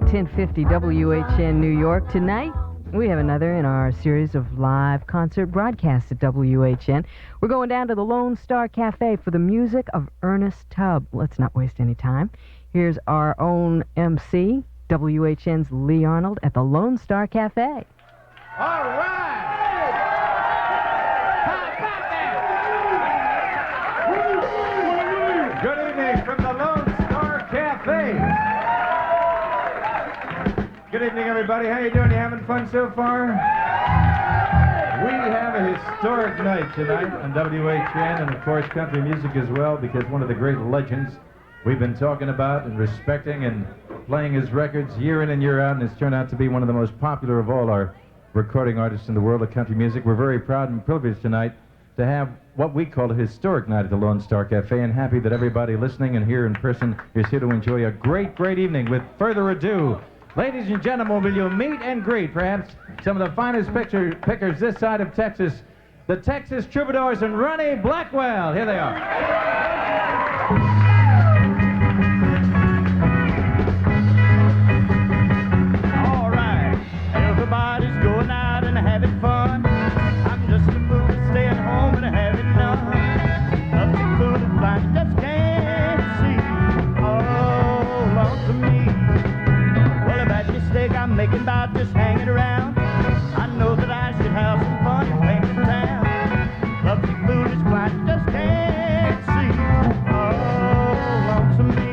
at 1050 WHN New York. Tonight, we have another in our series of live concert broadcasts at WHN. We're going down to the Lonestar Cafe for the music of Ernest Tubb. Let's not waste any time. Here's our own MC, WHN's Lee Arnold at the Lonestar Cafe. All right! Good evening from the Lonestar Cafe. Good evening, everybody. How you doing? You having fun so far? We have a historic night tonight on WHN, and of course country music as well, because one of the great legends we've been talking about and respecting and playing his records year in and year out, and has turned out to be one of the most popular of all our recording artists in the world of country music. We're very proud and privileged tonight to have what we call a historic night at the Lonestar Cafe, and happy that everybody listening and here in person is here to enjoy a great, great evening. With further ado, ladies and gentlemen, will you meet and greet perhaps some of the finest pickers this side of Texas, the Texas Troubadours and Ronnie Blackwell. Here they are. All right, everybody's going out and having fun. I'm just a fool staying home and having none. Nothing fool and blind, just can't see. Oh, Lord, to me. Well, a bad mistake I'm making by just hanging around. I know that I should have some fun in painting town. Love the foolish blind, just can't see. Oh, Lord, to me.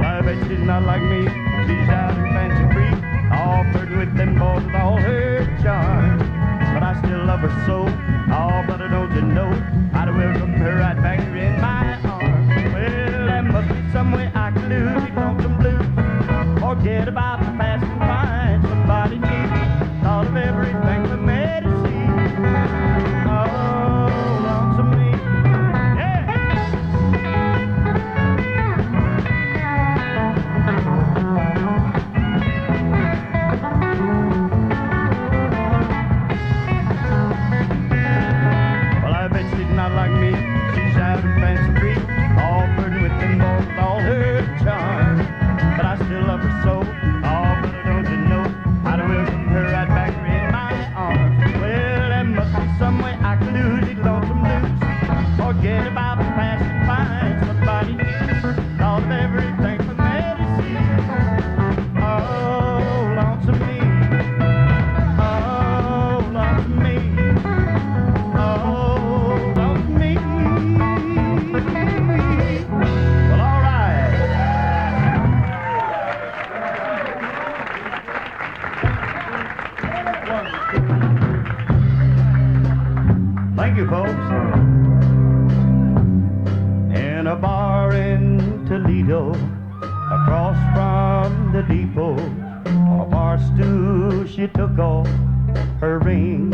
Well, I bet she's not like me. She's out and fancy free, all flirting with them boys with all her charm. But I still love her so. Oh, but I don't you know I'd welcome her right back here in my arms. Well, there must be some way I can lose these lonesome blues. Forget about the past and find somebody new. Thought of everything for me to see. Oh, lonesome me. Yeah! Well, I bet she's not like me. She's out and fancy free, all flirting with them boys with all her charm. But I still love her so. Oh, but don't you know I'd welcome her right back here in my arms. Well, there must be some way I can lose these lonesome blues. Forget about the past and find somebody new. Thought of everything for me to see. Oh, lonesome me. Oh, lonesome me. Oh, lonesome me. Well, all right. Thank you, folks. In a bar in Toledo, across from the depot, on a bar stool she took off her ring.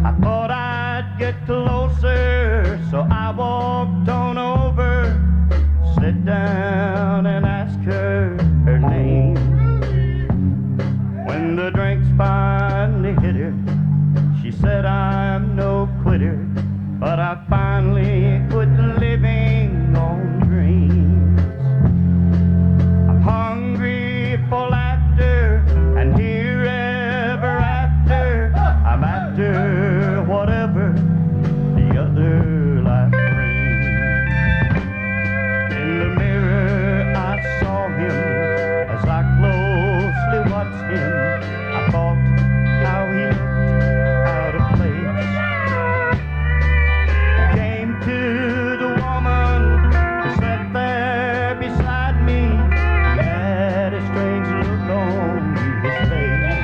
I thought I'd get closer, so I walked on over, sit down and asked her her name. When the drinks finally hit her, she said, I'm no quitter, but I finally quit living on dreams. I'm hungry for laughter, and here ever after, I'm after whatever the other life brings. In the mirror I saw him as I closely watched him. I thought how he looked out of place. Came to the woman who sat there beside me. He had a strange look on his face.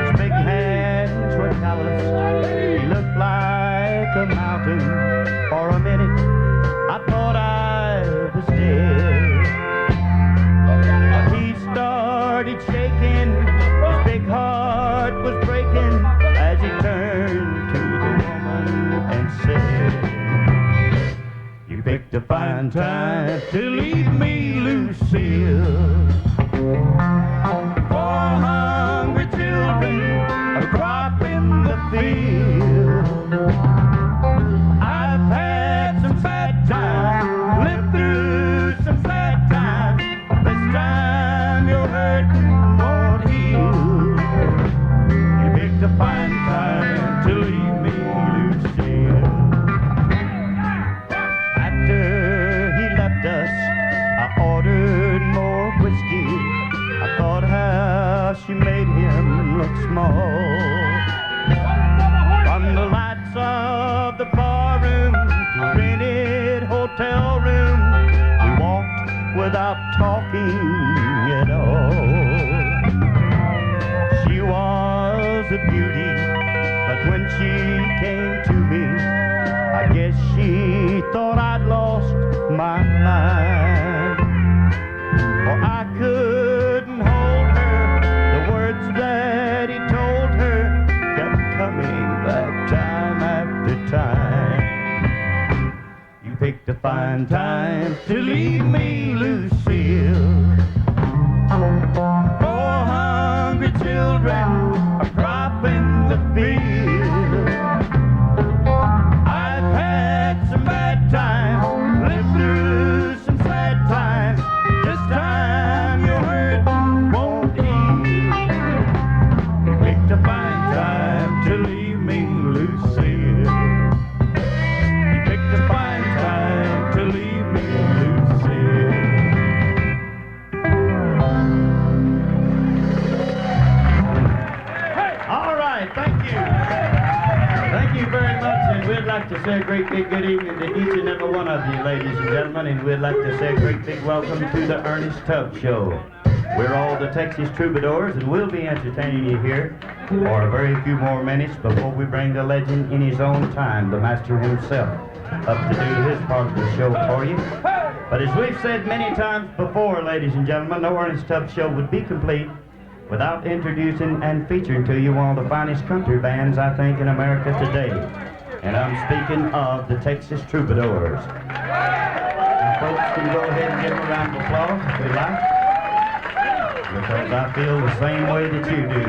His big hands were calloused. He looked like a mountain. For a minute I thought I was dead. He started shaking. His big heart was breaking as he turned to the woman and said, you picked a fine time to leave me, Lucille. 4 hungry children, a crop in the field. I've had some sad times, lived through some sad small. From the lights of the bar room to rented hotel room, we walked without talking at all. She was a beauty, but when she came to me, I guess she thought I'd lost my mind. For I couldn't hold her, the words that he told her kept coming back time after time. You picked a fine time to leave me, Lucille. 4 hungry children are cropping the field. I've had some bad times, lived through some sad times. This time your hurt won't heal. You picked a fine time to leave me, Lucille. You picked a fine time to leave me, Lucille. All right, thank you. Thank you very much, and we'd like to say a great big good evening to each and every one of you, ladies and gentlemen, and we'd like to say a great big welcome to the Ernest Tubb Show. We're all the Texas Troubadours, and we'll be entertaining you here for a very few more minutes before we bring the legend in his own time, the master himself, up to do his part of the show for you. But as we've said many times before, ladies and gentlemen, no Ernest Tubb Show would be complete without introducing and featuring to you one of the finest country bands, I think, in America today. And I'm speaking of the Texas Troubadours. You folks can go ahead and give them a round of applause if you like, because I feel the same way that you do.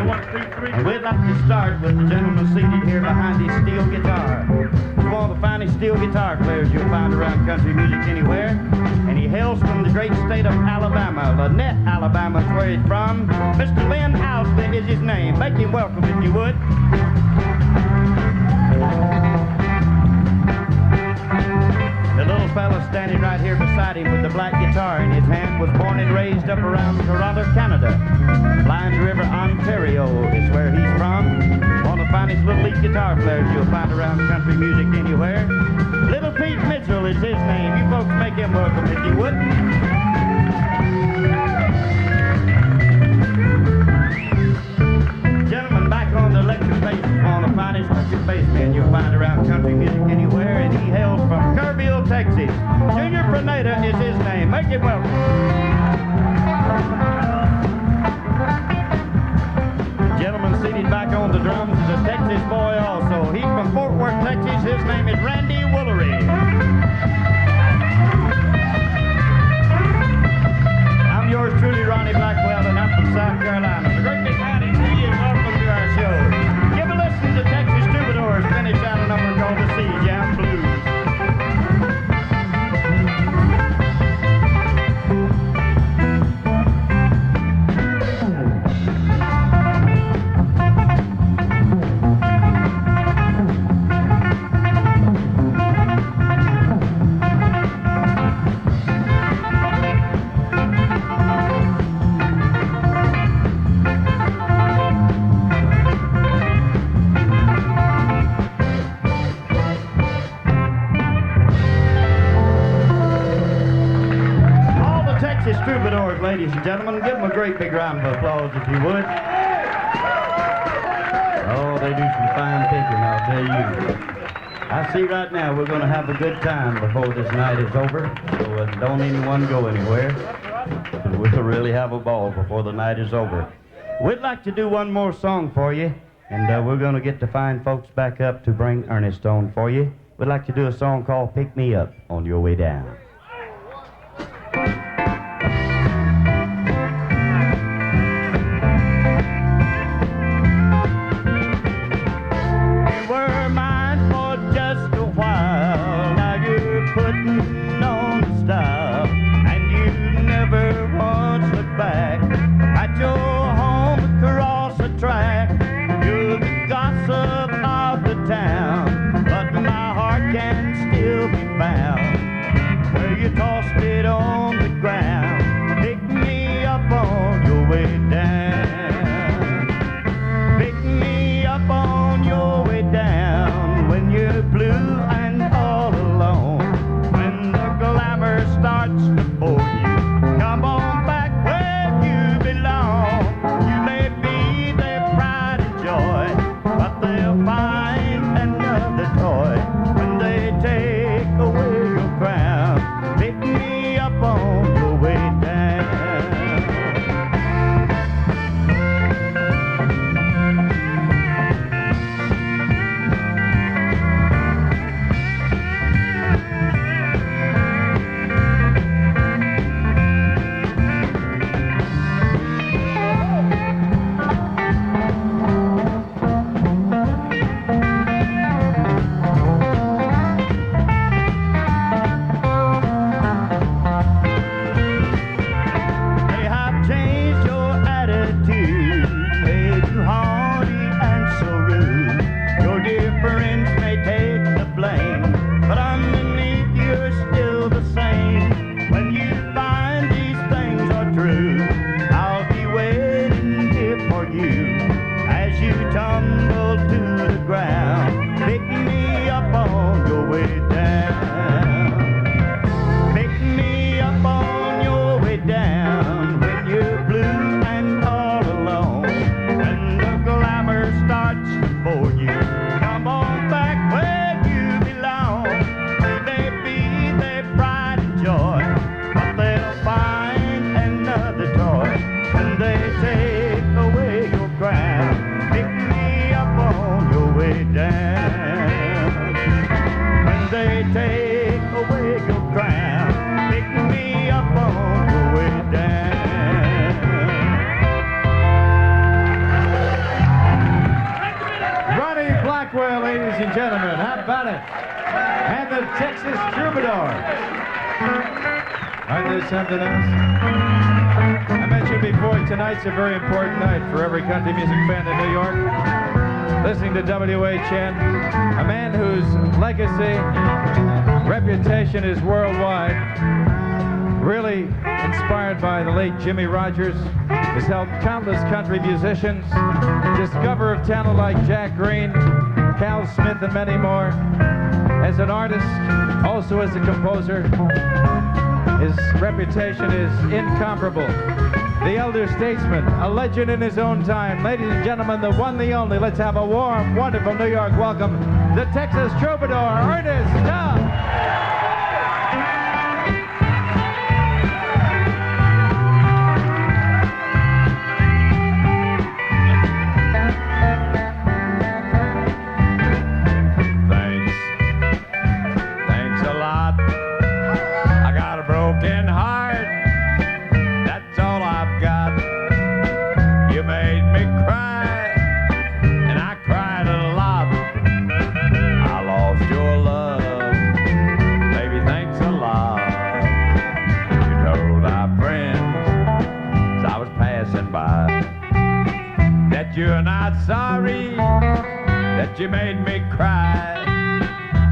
And we'd like to start with the gentleman seated here behind his steel guitar. He's one of the finest steel guitar players you'll find around country music anywhere. And he hails from the great state of Alabama. Lynette, Alabama is where he's from. Mr. Lynn Housekeeper is his name. Make him welcome if you would. The little fella standing right here beside him with the black guitar in his hand was born and raised up around Toronto, Canada. Blind River, Ontario is where he's from. One of the finest little lead guitar players you'll find around country music anywhere. Little Pete Mitchell is his name. You folks make him welcome if you would. Gentlemen, back on the electric bass, one of the finest electric bassmen you'll find around country music anywhere, and he hails from Kerrville, Texas. Junior Praneta is his name. Make him welcome. Gentleman seated back on the drums is a Texas boy also. He's from Fort Worth, Texas. His name is Randy Woolery. I'm yours truly, Ronnie Blackwell, and I'm from South Carolina. It's a great big howdy to you, and welcome to our show. Give a listen to Texas Troubadours finish out a number called the Sea Jam Blues. Troubadours, ladies and gentlemen, give them a great big round of applause if you would. Oh, they do some fine picking, I'll tell you. I see right now we're going to have a good time before this night is over, so don't anyone go anywhere. We'll really have a ball before the night is over. We'd like to do one more song for you, and we're going to get the fine folks back up to bring Ernest on for you. We'd like to do a song called Pick Me Up on Your Way Down. Can still be found for you. Come on back where you belong. You may be their pride and joy, but they'll find another toy when they take away your crown. Pick me up on your way down. Texas Troubadours. Aren't there something else? I mentioned before, tonight's a very important night for every country music fan in New York. Listening to WHN, a man whose legacy, reputation is worldwide, really inspired by the late Jimmy Rogers, has helped countless country musicians discover of talent like Jack Green, Cal Smith, and many more. As an artist, also as a composer, his reputation is incomparable. The elder statesman, a legend in his own time. Ladies and gentlemen, the one, the only. Let's have a warm, wonderful New York welcome, the Texas Troubadour, Ernest Tubb. You're not sorry that you made me cry.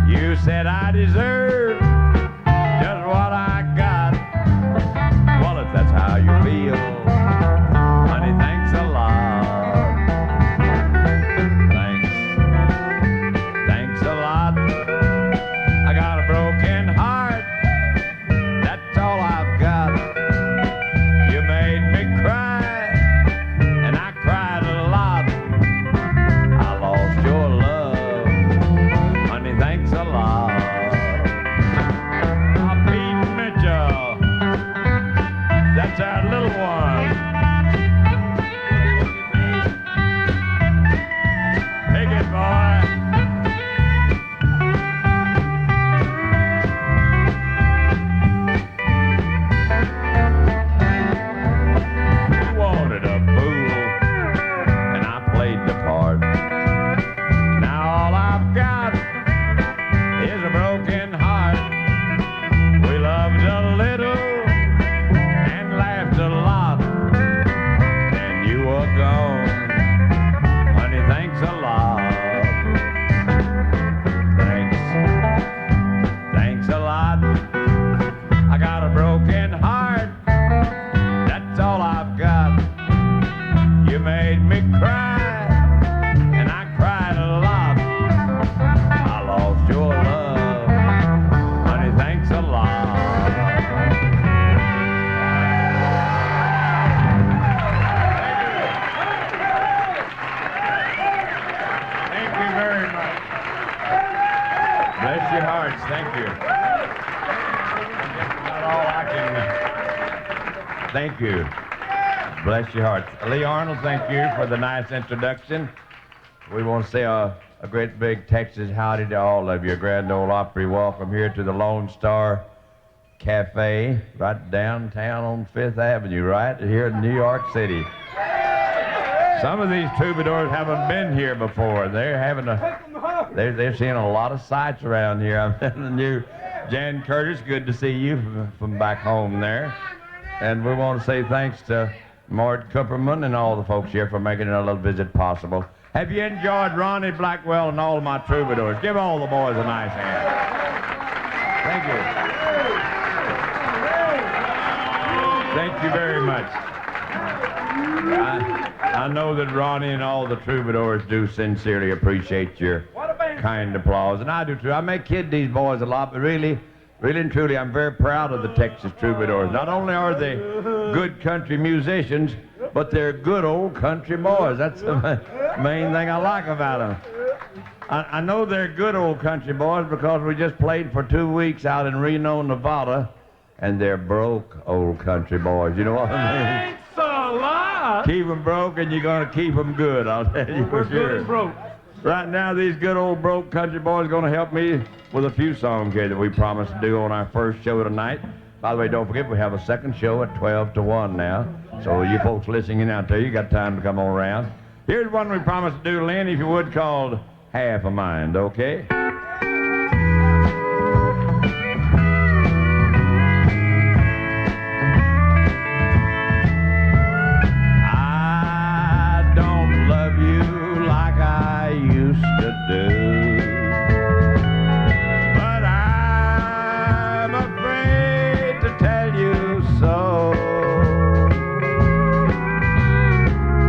You said I deserve just what I got. Well, if that's how you feel, honey, thanks a lot. Thanks a lot. I got a broken heart, that's all I've got. You made me cry. That's our little one. Take it, boy. You wanted a fool, and I played the part. Now all I've got is a broken heart. We loved a little, a lot, and you were gone. Honey, thanks a lot. Thanks a lot. I got a broken heart, that's all I've got. You made me cry, and I cried a lot. I lost your love. Honey, thanks a lot. Thank you. That's all I can. Thank you. Bless your heart. Lee Arnold, thank you for the nice introduction. We want to say a great big Texas howdy to all of you. A Grand Ole Opry welcome here to the Lonestar Cafe, right downtown on 5th Avenue, right here in New York City. Some of these troubadours haven't been here before. They're seeing a lot of sights around here. I'm the new Jan Curtis. Good to see you from back home there. And we want to say thanks to Mort Kupperman and all the folks here for making a little visit possible. Have you enjoyed Ronnie Blackwell and all of my troubadours? Give all the boys a nice hand. Thank you. Thank you very much. I know that Ronnie and all the troubadours do sincerely appreciate your kind applause, and I do too. I may kid these boys a lot, but really and truly, I'm very proud of the Texas Troubadours. Not only are they good country musicians, but they're good old country boys. That's the main thing I like about them. I know they're good old country boys because we just played for 2 weeks out in Reno, Nevada, and they're broke old country boys. You know what I mean? Thanks a lot. Keep them broke and you're going to keep them good, I'll tell you for sure. Good and broke. Right now, these good old broke country boys are going to help me with a few songs here that we promised to do on our first show tonight. By the way, don't forget, we have a second show at 12 to 1 now. So you folks listening out there, you got time to come on around. Here's one we promised to do, Lynn, if you would, called Half a Mind, okay? I don't love you like I used to do, but I'm afraid to tell you so.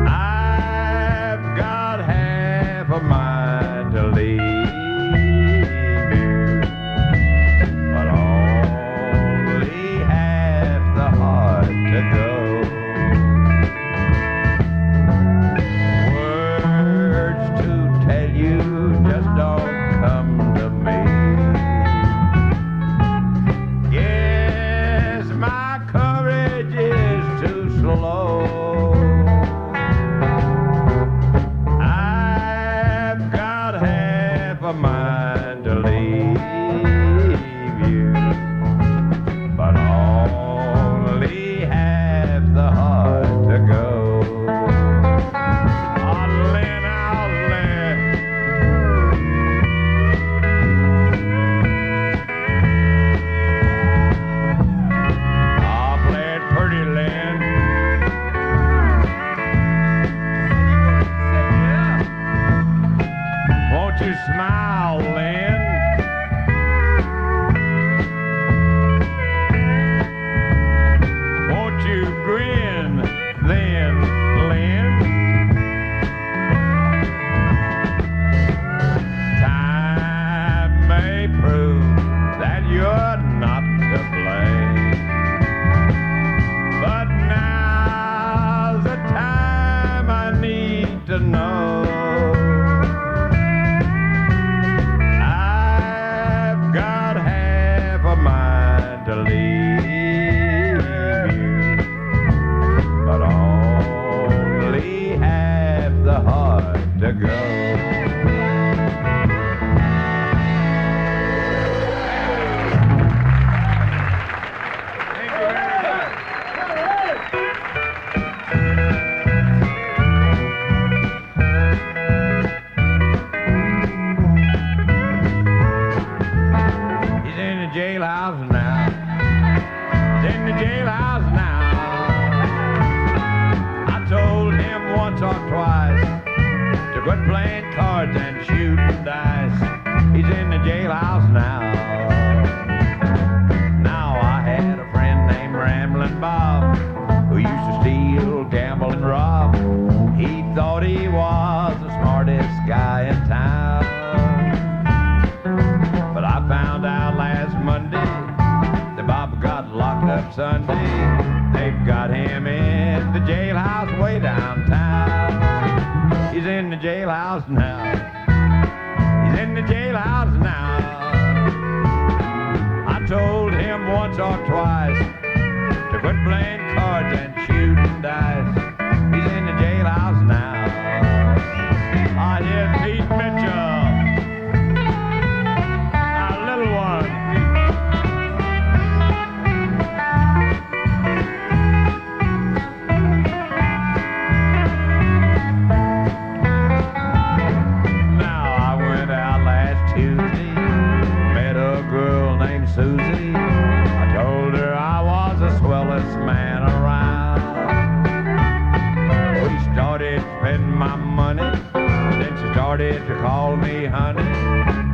I've got half a mind to leave you, but only half the heart to go. Words to tell you just don't come to me. Yes, my courage is too slow. I've got half a mind to leave you, but only half the heart to go. I'll play it pretty, Lynn. Won't you smile, Lynn? Won't you grin then, Lynn? Time may prove that you're not to blame, but now's the time I need to know. I've got half a mind to leave you, but only half the heart to go. He's in the jailhouse now. He's in the jailhouse now. I told him once or twice to quit playing cards and shooting dice. He's in the jailhouse now. Now I had a friend named Ramblin' Bob who used to steal, gamble, and rob. He thought he was the smartest guy in town, but I found out last Monday that Bob got locked up Sunday. They've got him in the jailhouse way downtown. He's in the jailhouse now. He's in the jailhouse now. once or twice to quit playing cards and shooting dice. He's in the jailhouse now. I hear Pete Mitchell, our little one. Now I went out last Tuesday, met a girl named Susie. I told her I was the swellest man around. We started spending my money, then she started to call me honey.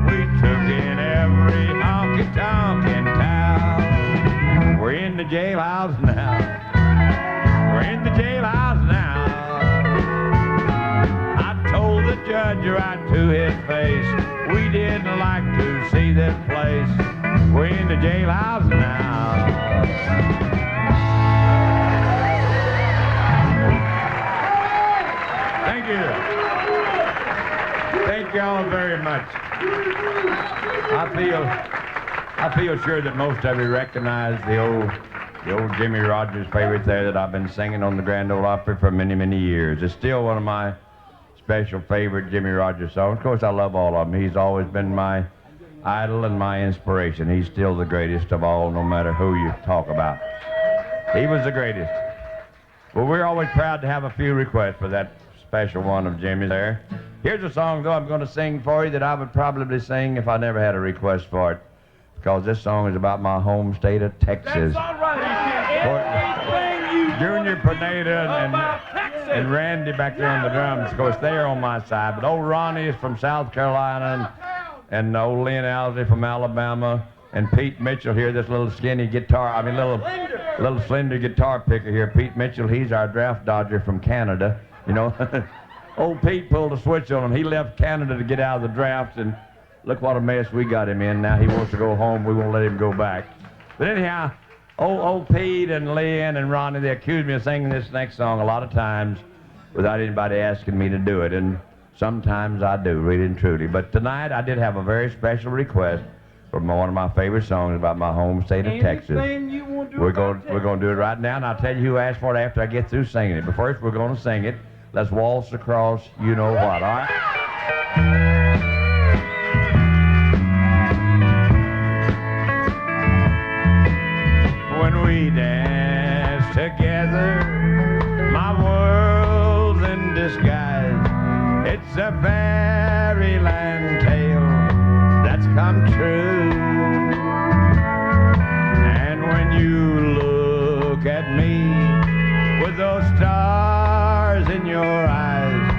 We took in every honky-tonk in town. We're in the jailhouse now. We're in the jailhouse now. I told the judge right to his face, we didn't like to see this place. We're in the jailhouse now. Thank you. Thank y'all very much. I feel sure that most of you recognize the old Jimmy Rogers favorite there that I've been singing on the Grand Ole Opry for many, many years. It's still one of my special favorite Jimmy Rogers songs. Of course, I love all of them. He's always been my idol and my inspiration. He's still the greatest of all, no matter who you talk about. He was the greatest. Well, we're always proud to have a few requests for that special one of Jimmy's there. Here's a song, though, I'm going to sing for you that I would probably sing if I never had a request for it, because this song is about my home state of Texas. That's all right. Junior Pineda and Randy back there on the drums. Of course, they're on my side, but old Ronnie is from South Carolina, and old Lynn Alsey from Alabama, and Pete Mitchell here, this little skinny guitar, little slender guitar picker here. Pete Mitchell, he's our draft dodger from Canada, you know. Old Pete pulled a switch on him. He left Canada to get out of the draft, and look what a mess we got him in. Now he wants to go home. We won't let him go back. But anyhow, old Pete and Lynn and Ronnie, they accused me of singing this next song a lot of times without anybody asking me to do it, and sometimes I do, really and truly. But tonight I did have a very special request for one of my favorite songs about my home state of Texas. We're going to do it right now, and I'll tell you who asked for it after I get through singing it. But first, we're going to sing it. Let's waltz across you know what, all right? When we dance together, my world's in disguise. It's a fairyland tale that's come true. And when you look at me with those stars in your eyes,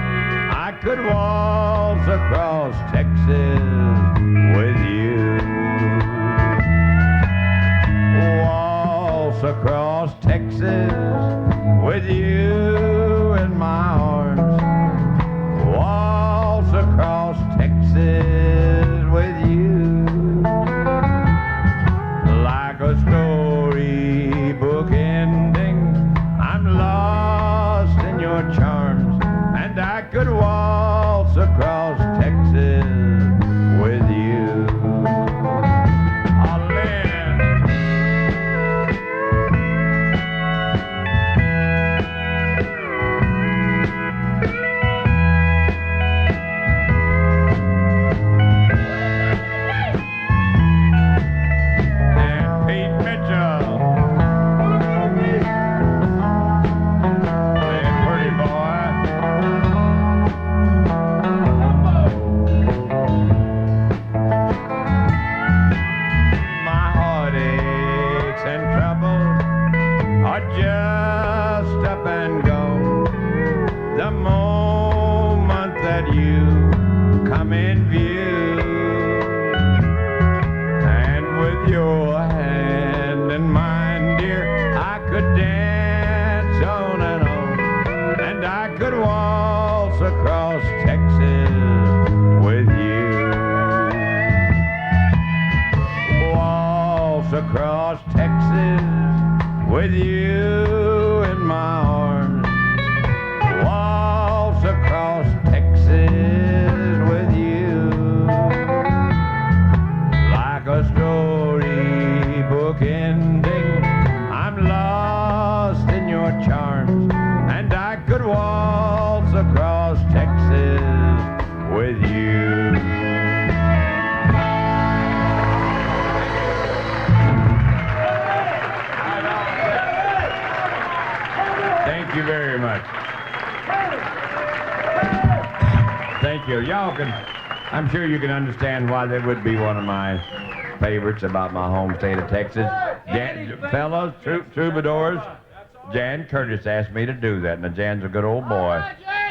I could waltz across Texas with you. Waltz across Texas with you in my arms. Waltz across Texas with you. Like a storybook ending, I'm lost in your charms, and I could waltz across Texas with you. Oh, Lynn. And Pete Mitchell. Hey, pretty boy. My heartaches and troubles are just up and gone the moment that you come in view. And with your hand in mine, dear, I could dance on, and I could waltz across Texas with you. Waltz across Texas with you in my arms. Waltz across Texas with you. Like a storybook in charms, and I could waltz across Texas with you. Thank you very much. Thank you. Y'all can, I'm sure you can understand why that would be one of my favorites about my home state of Texas. Fellows, Troubadours, Jan Curtis asked me to do that. Now, Jan's a good old boy.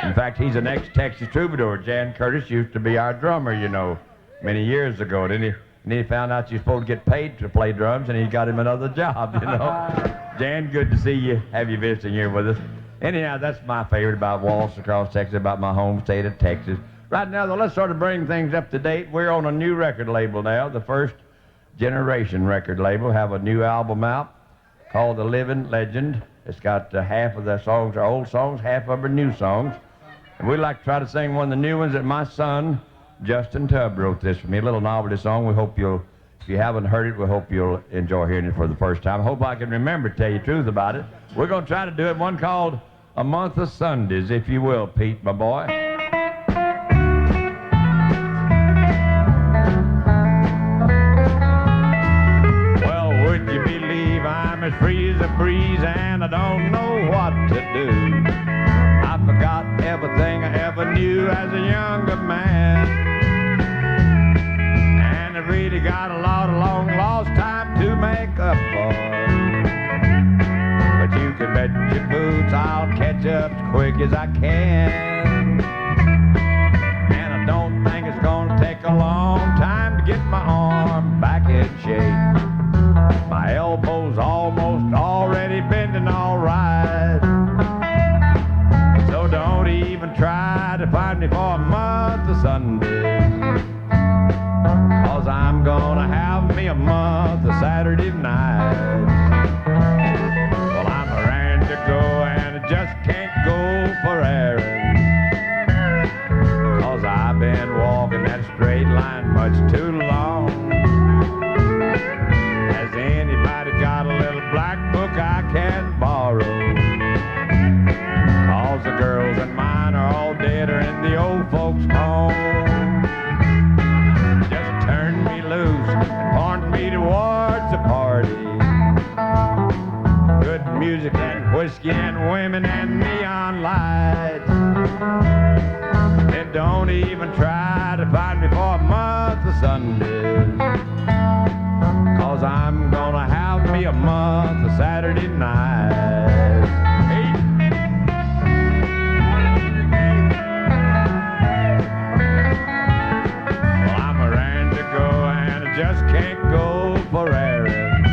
In fact, he's an ex-Texas Troubadour. Jan Curtis used to be our drummer, you know, many years ago. And he found out you're supposed to get paid to play drums, and he got him another job, you know. Jan, good to see you, have you visiting here with us. Anyhow, that's my favorite about Waltz Across Texas, about my home state of Texas. Right now, though, let's sort of bring things up to date. We're on a new record label now, the first generation record label. Have a new album out called The Living Legend. It's got half of the songs are old songs, half of them are new songs. And we'd like to try to sing one of the new ones that my son, Justin Tubb, wrote this for me, a little novelty song. We hope you'll, if you haven't heard it, we hope you'll enjoy hearing it for the first time. I hope I can remember to tell you the truth about it. We're going to try to do it, one called A Month of Sundays, if you will, Pete, my boy. Well, would you believe I'm as free as a breeze and I don't know what to do? I forgot everything I ever knew as a younger man, and I've really got a lot of long lost time to make up for. But you can bet your boots I'll catch up as quick as I can, and I don't think it's gonna take a long time to get my arm back in shape. My elbow's almost already bending all right, so don't even try to find me for a month of Sundays, 'cause I'm gonna have me a month of Saturday nights. Well, I'm raring to go and I just can't go for errands, 'cause I've been walking that straight line much too long. Has anybody got a little black book I can borrow? 'Cause the girls in mine are all dead or in the old folks' home. Just turn me loose and point me towards the party. Good music and whiskey and women and neon lights. And don't even try to find me for a month of Sundays, 'cause I'm gonna have me a month of Saturday nights. Hey. Well, I'm raring to go and I just can't go for errands,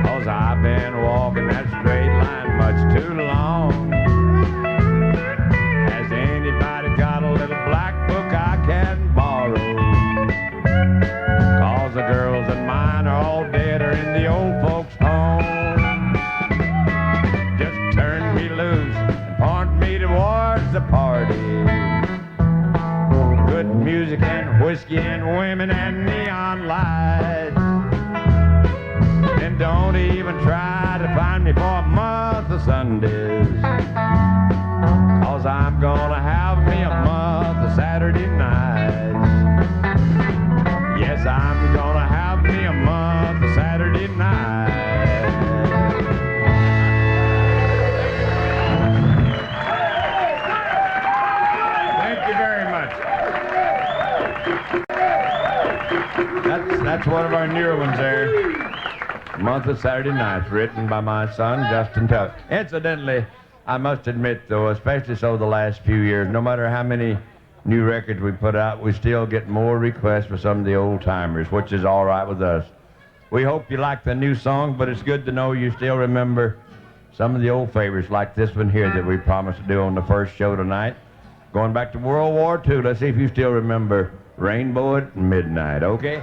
'cause I've been walking that straight line much too long. Has anybody got a little black book I can borrow? 'Cause the girls in mine are all dead or in the old folks' home. Just turn me loose and point me towards the party. Good music and whiskey and women and neon lights. And don't even try to find me for a month of Sundays, 'cause I'm gonna have me a month of Saturday nights. Yes, I'm gonna have me a month of Saturday nights. Thank you very much. That's one of our newer ones there. Month of Saturday Nights, written by my son, Justin Tubb. Incidentally, I must admit, though, especially so the last few years, no matter how many new records we put out, we still get more requests for some of the old-timers, which is all right with us. We hope you like the new song, but it's good to know you still remember some of the old favorites, like this one here that we promised to do on the first show tonight. Going back to World War II, let's see if you still remember Rainbow at Midnight, okay?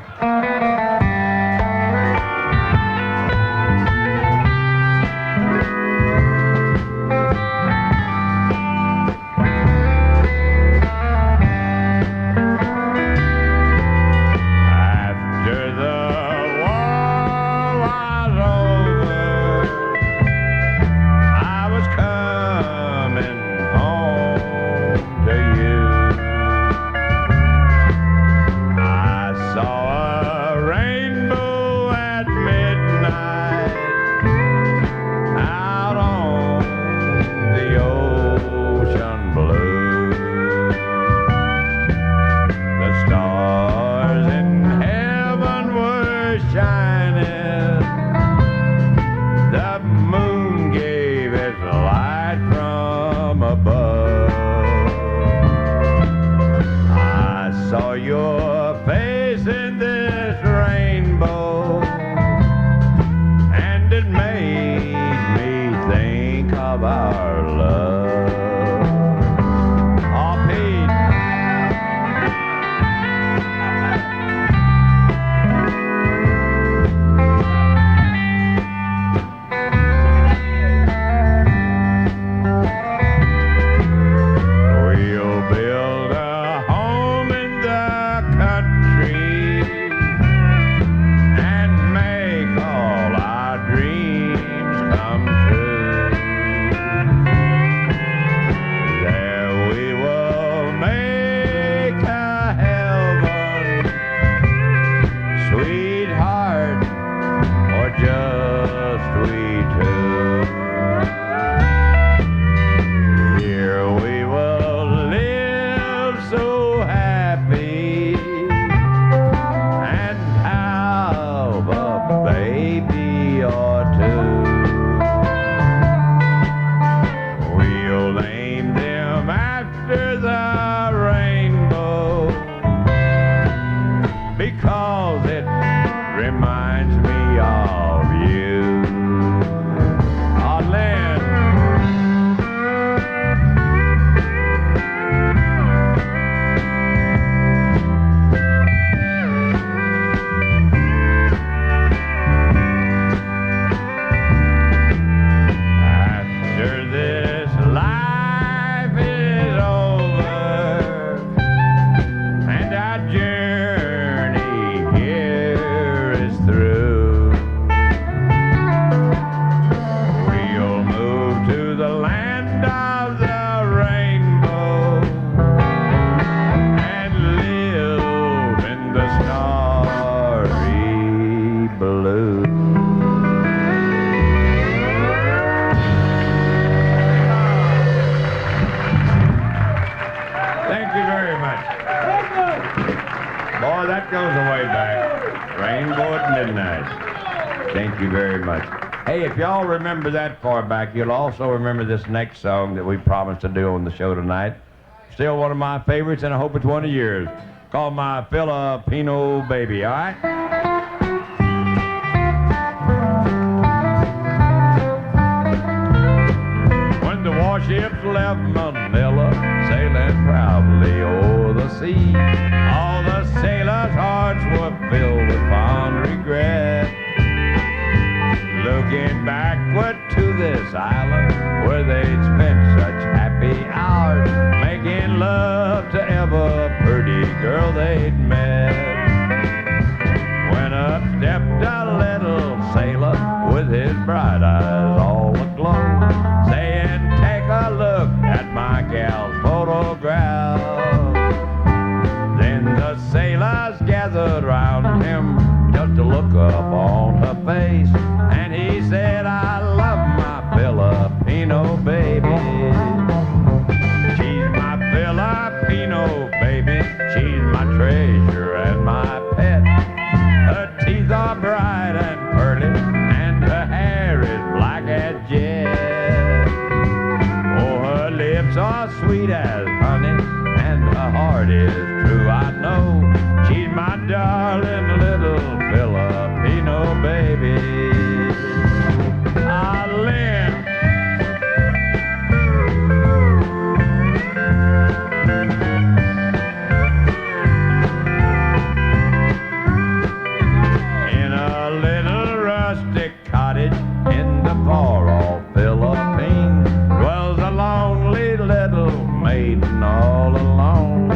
Rainbow at Midnight. Thank you very much. Hey, if y'all remember that far back, you'll also remember this next song that we promised to do on the show tonight. Still one of my favorites, and I hope it's one of yours. Called My Filipino Baby, all right? When the warships left Manila, sailing proudly o'er the sea, all the sailors' hearts were filled with fond regret. Looking backward to this island where they'd spent such happy hours, making love to ever pretty girl they'd met. When up stepped a little sailor with his bright eyes all aglow, saying, "Take a look at my gal's photograph." Then the sailors gathered round him just to look up on her face, and he said, "I love my Filipino baby. She's my Filipino baby. She's my treasure and my pet. Her teeth are bright and pearly, and her hair is black as jet. Oh, her lips are sweet as honey, and her heart is true, I know. She's my darling little Filipino baby." Lynn. In a little rustic cottage in the far-off Philippines dwells a lonely little maiden all alone.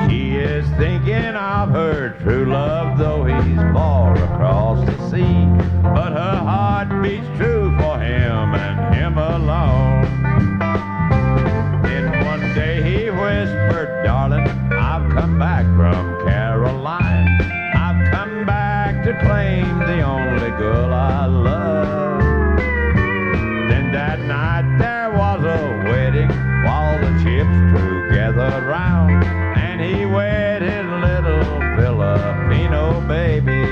She is thinking of her true love, though he's far across the sea, but her heart beats true for him and him alone. Then one day he whispered, "Darling, I've come back from Caroline. I've come back to claim the only girl I love." Then that night there was a wedding while the chips drew gathered round, and he wed his little Filipino baby.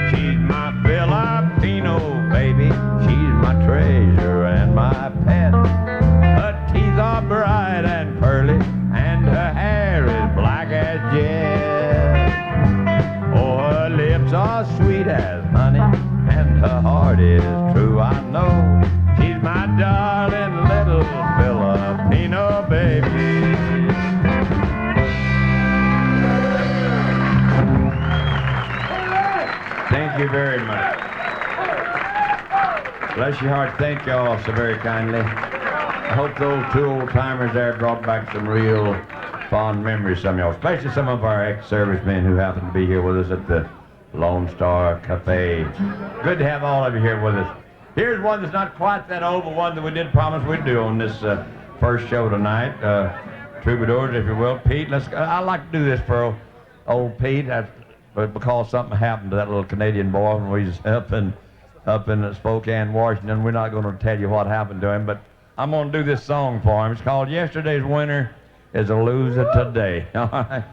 She's my Filipino baby. She's my treasure and my pet. Her teeth are bright and pearly, and her hair is black as jet. Oh, her lips are sweet as honey, and her heart is true, I know. She's my darling little Filipino baby. Thank you very much. Bless your heart. Thank you all so very kindly. I hope those two old-timers there brought back some real fond memories, some of y'all, especially some of our ex-servicemen who happen to be here with us at the Lonestar Cafe. Good to have all of you here with us. Here's one that's not quite that old, but one that we did promise we'd do on this first show tonight. Troubadours, if you will. Pete, I like to do this for old Pete. But because something happened to that little Canadian boy when we was up in Spokane, Washington, we're not going to tell you what happened to him, but I'm going to do this song for him. It's called "Yesterday's Winner is a Loser Today." All right.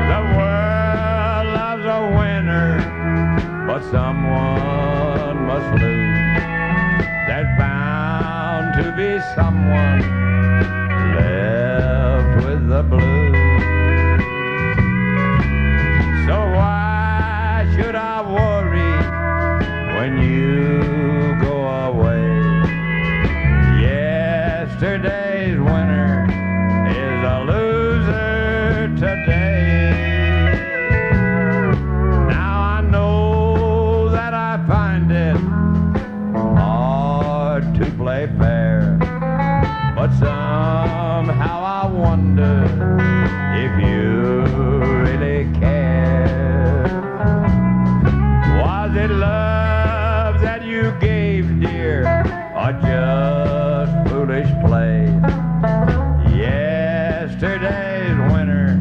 The world loves a winner, but someone must lose. There's bound to be someone left with the blues. So why should I worry when you go away? Yesterday's winner is a loser today. Now I know that I find it to play fair, but somehow I wonder if you really care. Was it love that you gave, dear, or just foolish play? Yesterday's winner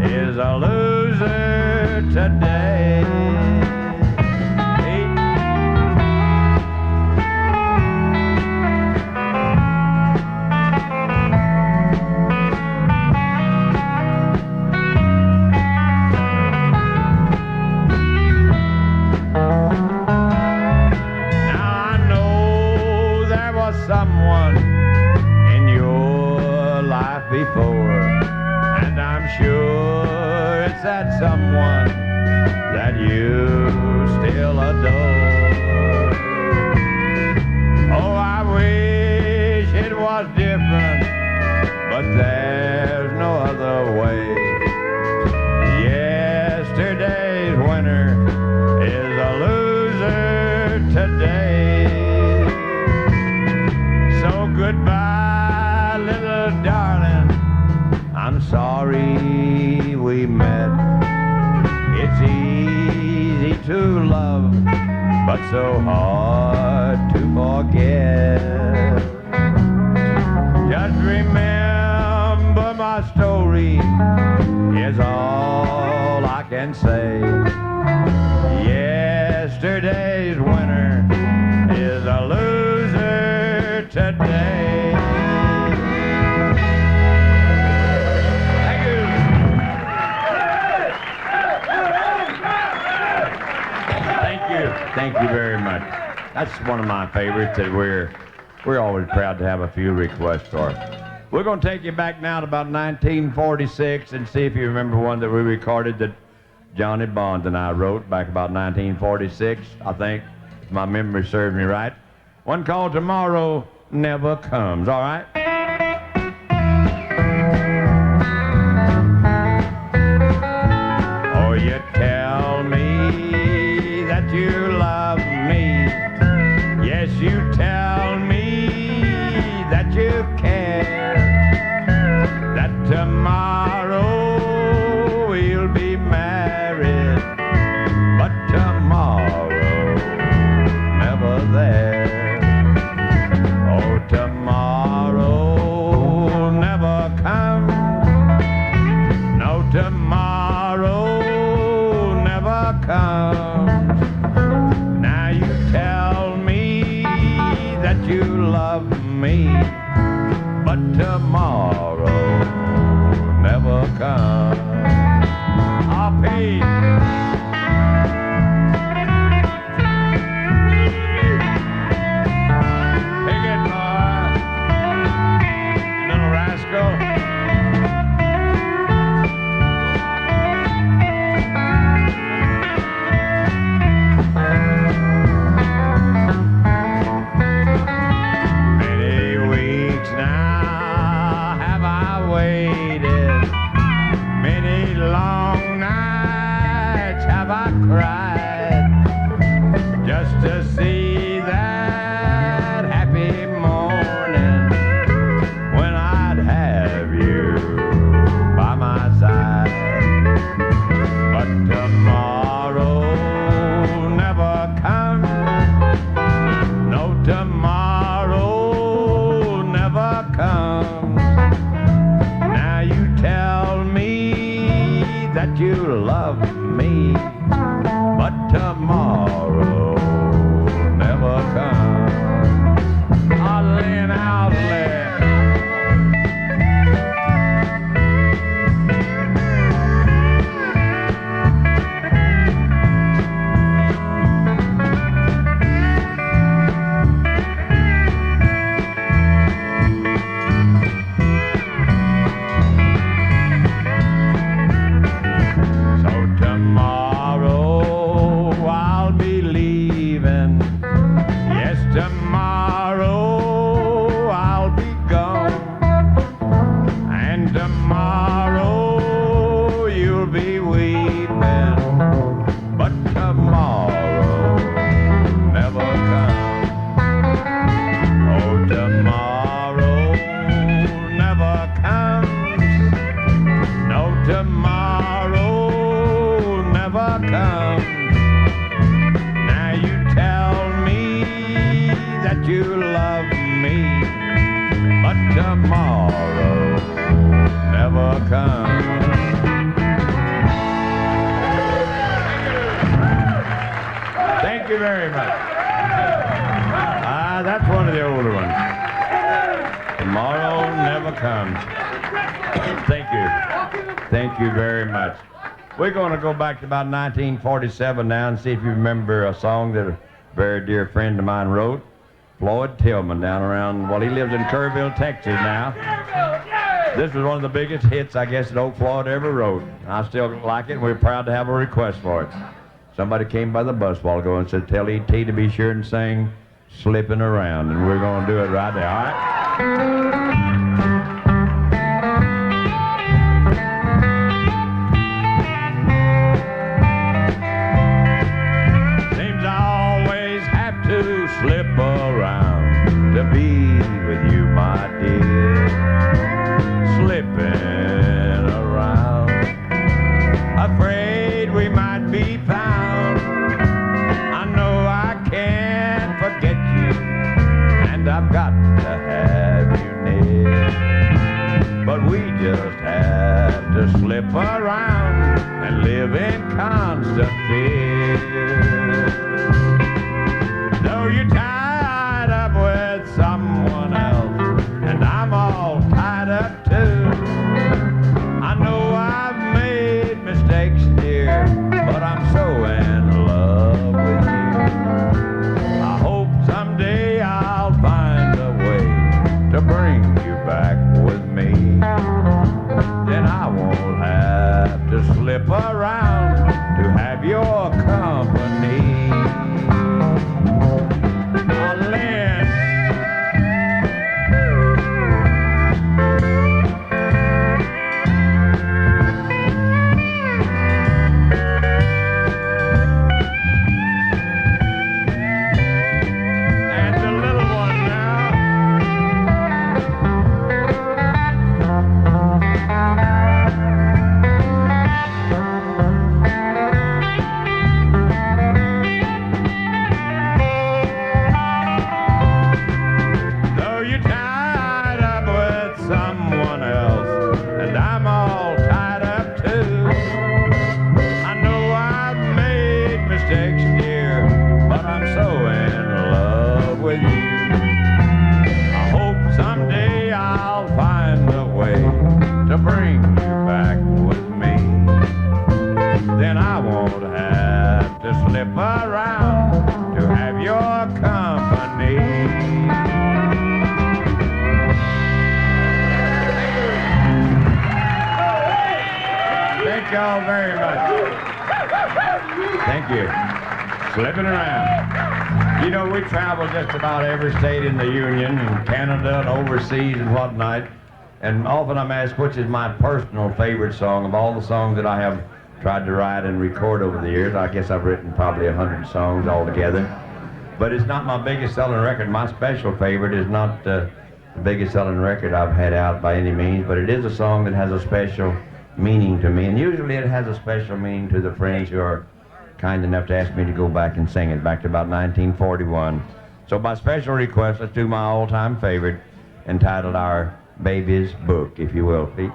is a loser today. before, and I'm sure it's that someone that you still adore. Oh, I wish it was different, but there's no other way. Yesterday's winner is a loser today. So goodbye, little darling, I'm sorry we met. It's easy to love, but so hard to forget. Just remember my story is all I can say. Yesterday's winner is a loser today. Thank you. Thank you. Thank you very much. That's one of my favorites that we're always proud to have a few requests for. We're going to take you back now to about 1946 and see if you remember one that we recorded that Johnny Bonds and I wrote back about 1946, I think, if my memory serves me right. One called Tomorrow Never Comes, all right? Oh, you tell me that you love me. Yes, you tell me that you care. That tomorrow we'll be married, but tomorrow never there. Oh, tomorrow never comes. No, tomorrow never comes. Now you tell me that you love me, but tomorrow never comes. Oh, Pete. Pick it, boy. Little rascal. Many weeks now have I waited. Many long nights have I cried just to see that happy morning when I'd have you by my side. But tomorrow never comes. No, tomorrow never comes. Now you tell me that you love me, but tomorrow never comes. I'll lay an outlet. So tomorrow I'll be leaving. Yes, tomorrow I'll be gone. And tomorrow you'll be weeping. But tomorrow never comes. Oh, tomorrow never comes. No, tomorrow never comes. Now you tell me that you love me, but tomorrow never comes. Thank you very much. That's one of the older ones. Tomorrow never comes. Thank you. Thank you very much. We're going to go back to about 1947 now and see if you remember a song that a very dear friend of mine wrote. Floyd Tillman down around, well, he lives in Kerrville, Texas now. This was one of the biggest hits, I guess, that old Floyd ever wrote. I still like it, and we're proud to have a request for it. Somebody came by the bus a while ago and said, tell E.T. to be sure and sing Slippin' Around, and we're going to do it right there, all right? Slip around to be with you, my dear. Slipping around, afraid we might be found. I know I can't forget you, and I've got to have you near. But we just have to slip around and live in constant fear. Though you're tied up with someone else, and I'm all tied up too. I know I've made mistakes, dear, but I'm so in love with you. I hope someday I'll find a way to bring you back with me. Then I won't have to slip around to have your company. Slipping around. You know, we travel just about every state in the Union, and Canada and overseas and whatnot. And often I'm asked which is my personal favorite song of all the songs that I have tried to write and record over the years. I guess I've written probably 100 songs altogether. But it's not my biggest selling record. My special favorite is not the biggest selling record I've had out by any means, but it is a song that has a special meaning to me. And usually it has a special meaning to the friends who are kind enough to ask me to go back and sing it, back to about 1941. So by special request, let's do my all-time favorite, entitled Our Baby's Book, if you will, Pete.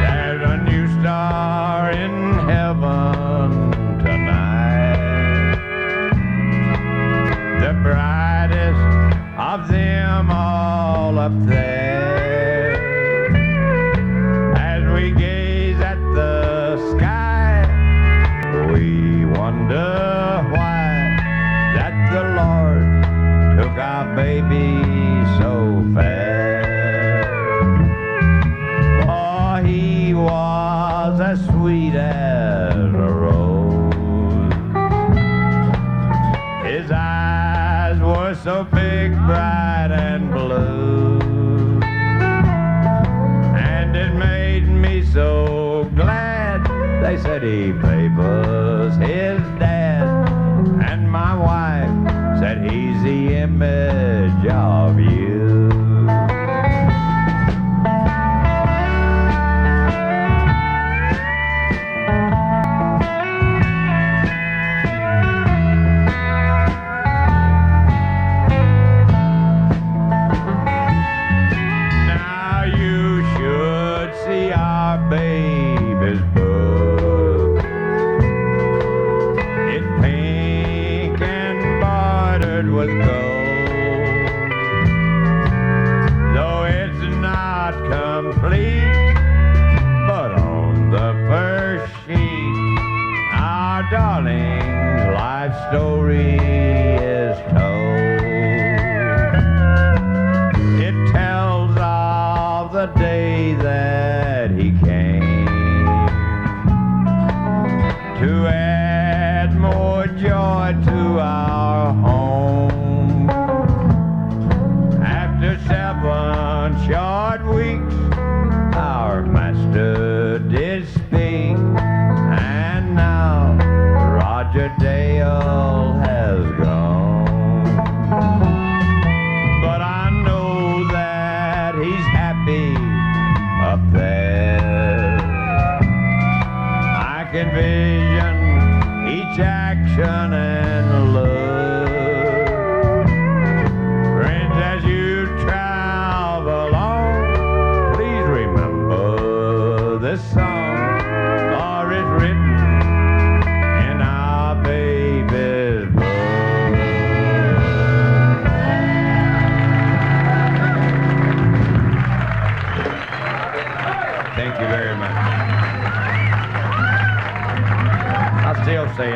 There's a new star in heaven tonight, the brightest of them all up there. As we gaze at the sky, we wonder why that the Lord took our baby so fast. For he was as sweet as a rose. His eyes were so big, bright and blue, and it made me so glad. They said he favors his dad, and my wife said he's the image of you. Baby's book. It's pink and bordered with gold. Though it's not complete, story is told. It tells of the day that he came to add more joy to our home. After 7 short weeks, our master did speak, and now Roger Dale has gone. But I know that he's happy up there. I can vision each action and look. Friends, as you travel on, please remember this song, for it's written in our baby's blood. Thank you very much. I still say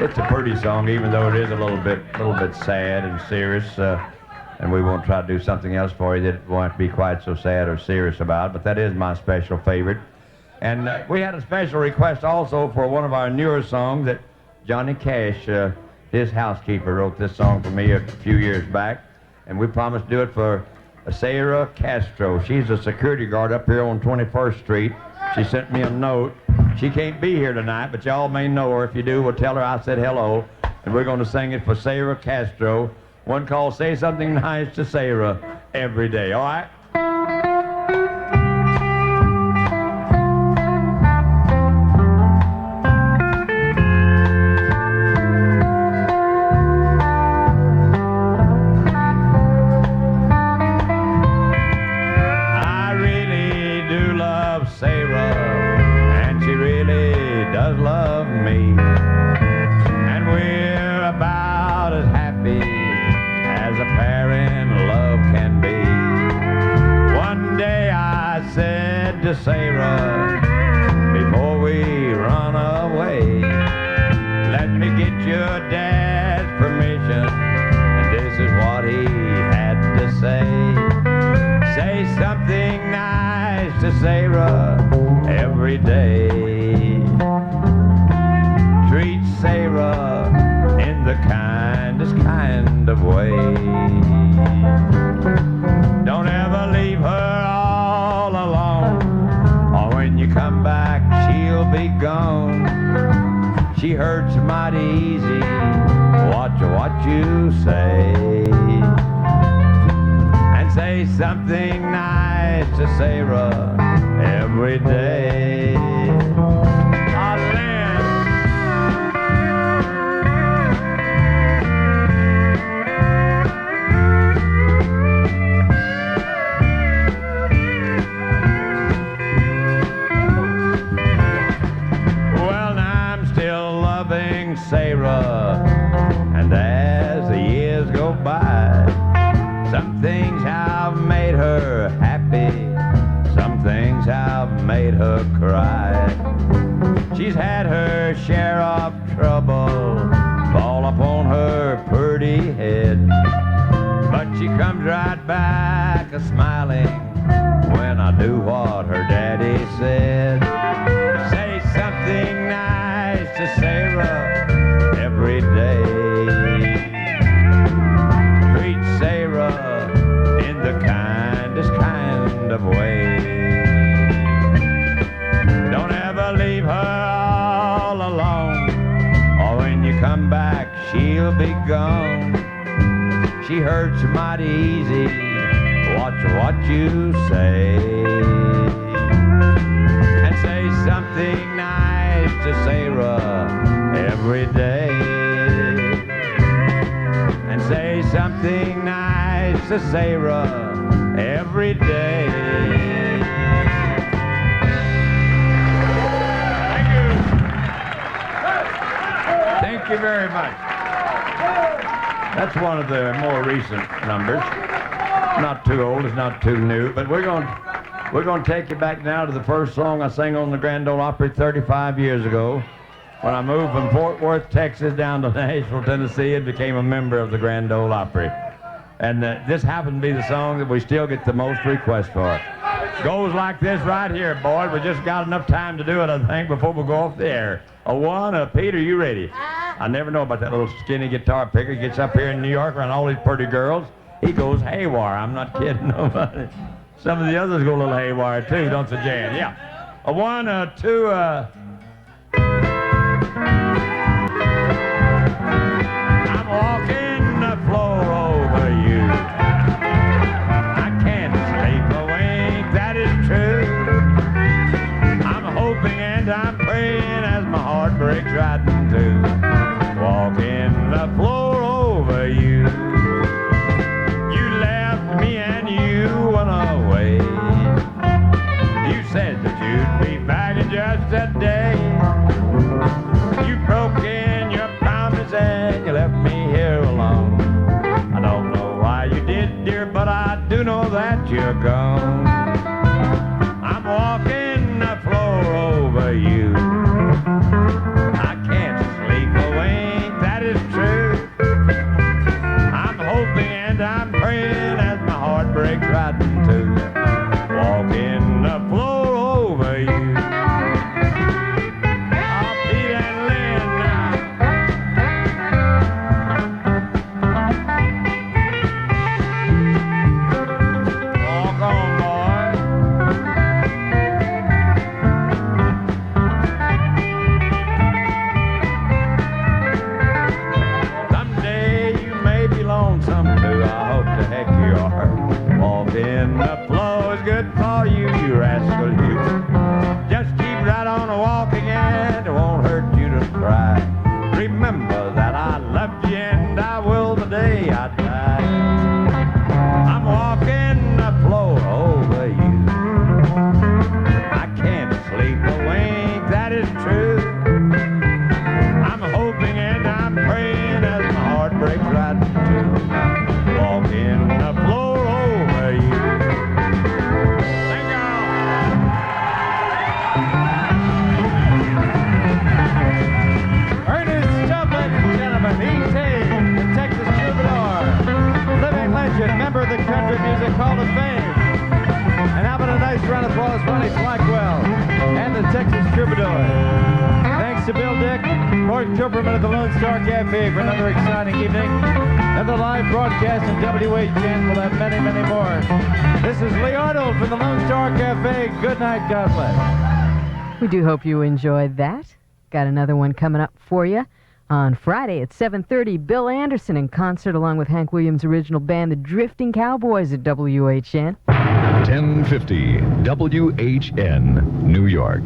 it's a pretty song, even though it is a little bit sad and serious. And we won't try to do something else for you that won't be quite so sad or serious about. But that is my special favorite. And we had a special request also for one of our newer songs that Johnny Cash, his housekeeper, wrote this song for me a few years back. And we promised to do it for Sarah Castro. She's a security guard up here on 21st Street. She sent me a note. She can't be here tonight, but y'all may know her. If you do, we'll tell her I said hello. And we're going to sing it for Sarah Castro. One called Say Something Nice to Sarah Every Day. All right? I really do love Sarah, and she really does love me. And we're about as happy as a pair in love can be. One day I said to Sarah, before we run away, let me get your dad's permission. And this is what he had to say. Say something nice to Sarah every day. Treat Sarah in the kindest kind of way. Don't ever leave her all alone, or when you come back she'll be gone. She hurts mighty easy, watch what you say. And say something nice to Sarah every day. Sarah, and as the years go by, some things have made her happy, some things have made her cry. She's had her share of trouble fall upon her pretty head, but she comes right back a-smiling when I do what her daddy said. Say something nice to Sarah every day. Treat Sarah in the kindest kind of way. Don't ever leave her all alone, or when you come back she'll be gone. She hurts mighty easy, watch what you say. And say something nice to Sarah every day. And say something nice to Sarah every day. Thank you. Thank you very much. That's one of the more recent numbers. Not too old, it's not too new, but we're going to take you back now to the first song I sang on the Grand Ole Opry 35 years ago. when I moved from Fort Worth, Texas, down to Nashville, Tennessee, and became a member of the Grand Ole Opry. And this happened to be the song that we still get the most requests for. Goes like this right here, boys. We just got enough time to do it, I think, before we go off the air. A one, Peter, you ready? I never know about that little skinny guitar picker. He gets up here in New York around all these pretty girls. He goes haywire. I'm not kidding nobody. Some of the others go a little haywire, too, don't they, Jan? Yeah. A one, two, I'm walking the floor over you. I can't sleep a wink, that is true. I'm hoping and I'm praying as my heart breaks right in two. Walking the floor over you. You left me and you went away. You said that you'd be back in just a day. You broke in your promise and you left me here alone. I don't know why you did, dear, but I do know that you're gone. I'm walking the floor over you. I can't sleep a wink, that is true. I'm hoping and I'm praying as my heart breaks right in two. Walking the floor over you. In the flow is good for you, you rascal, you. Just keep right on walking and it won't hurt you to cry. Remember that I loved you and I will the day I die. I'm walking the floor over you. I can't sleep a wink, that is true. I'm hoping and I'm praying as my heart breaks right in two. Walking the floor over you. Thank y'all. Ernest Tubb, ladies and gentlemen, E.T., the Texas Troubadour, living legend, member of the Country Music Hall of Fame. And how about a nice round of applause for Ronnie Blackwell and the Texas Troubadour. Thanks to Bill Dick, Mark Tupperman at the Lonestar Cafe for another exciting evening. And the live broadcast in WHN will have many, many more. This is Lee Arnold from the Lonestar Cafe. Good night, God bless. We do hope you enjoyed that. Got another one coming up for you. On Friday at 7:30, Bill Anderson in concert along with Hank Williams' original band, the Drifting Cowboys at WHN. 1050 WHN, New York.